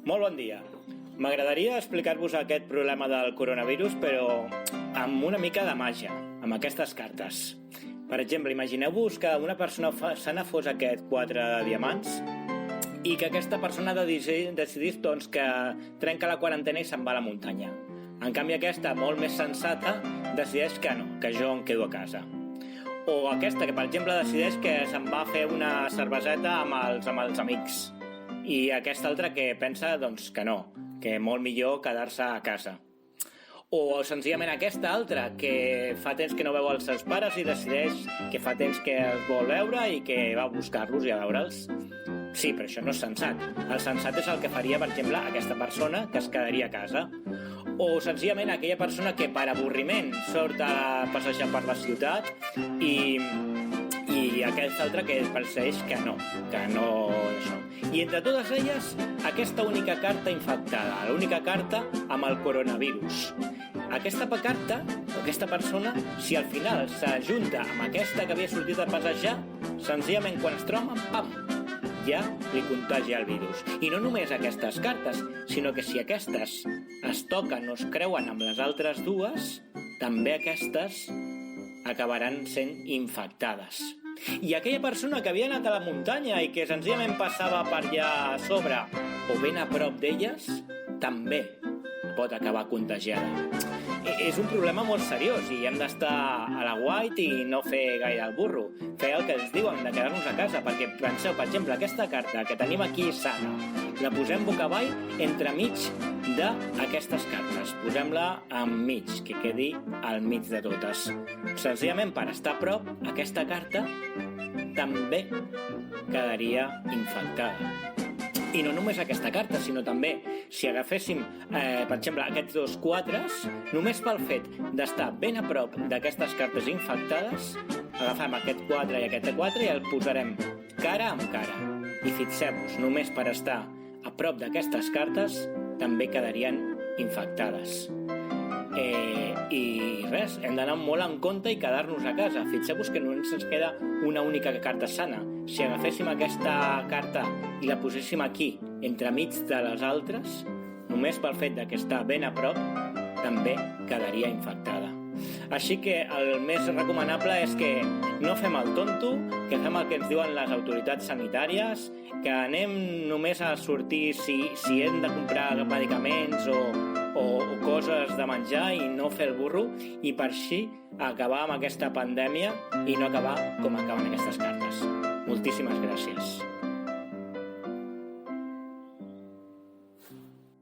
Molt bon dia. M'agradaria explicar-vos aquest problema del coronavirus, però amb una mica de màgia, amb aquestes cartes. Per exemple, imagineu-vos que una persona se n'afós aquest 4 de diamants i que aquesta persona decidís doncs, que trenca la quarantena i se'n va a la muntanya. En canvi, aquesta, molt més sensata, decideix que no, que jo em quedo a casa. O aquesta, que per exemple decideix que se'n va a fer una cerveseta amb els amics. I aquesta altra que pensa doncs, que no, que molt millor quedar-se a casa. O senzillament aquesta altra, que fa temps que no veu els seus pares i decideix que fa temps que els vol veure i que va a buscar-los i a veure'ls. Sí, però això no és sensat. El sensat és el que faria, per exemple, aquesta persona que es quedaria a casa. O senzillament aquella persona que per avorriment sort a passejar per la ciutat i aquesta altra que persegueix que no això. I entre totes elles, aquesta única carta infectada, l'única carta amb el coronavirus. Aquesta carta, aquesta persona, si al final s'ajunta amb aquesta que havia sortit a passejar, senzillament quan es troba, pam, ja li contagia el virus. I no només aquestes cartes, sinó que si aquestes es toquen o es creuen amb les altres dues, també aquestes acabaran sent infectades. I aquella persona que havia anat a la muntanya i que senzillament passava per allà a sobre o ben a prop d'elles, també pot acabar contagiada. És un problema molt seriós i hem d'estar a la guait i no fer gaire el burro. Fer el que ens diuen de quedar-nos a casa, perquè penseu, per exemple, aquesta carta que tenim aquí sana, la posem boca avall entremig d'aquestes cartes. Posem-la enmig, que quedi al mig de totes. Senzillament per estar a prop, aquesta carta també quedaria infectada. I no només aquesta carta, sinó també si agaféssim, per exemple, aquests dos quadres, només pel fet d'estar ben a prop d'aquestes cartes infectades, agafem aquest quadre i aquest quadre i el posarem cara amb cara. I fixem-vos, només per estar a prop d'aquestes cartes també quedarien infectades. I res, hem d'anar molt en compte i quedar-nos a casa. Fixeu-vos que només ens queda una única carta sana. Si agaféssim aquesta carta i la poséssim aquí, entremig de les altres, només pel fet que està ben a prop, també quedaria infectada. Així que el més recomanable és que no fem el tonto, que fem el que ens diuen les autoritats sanitàries, que anem només a sortir si hem de comprar medicaments o coses de menjar i no fer el burro, i per així acabar amb aquesta pandèmia i no acabar com acaben aquestes cartes. Moltíssimes gràcies.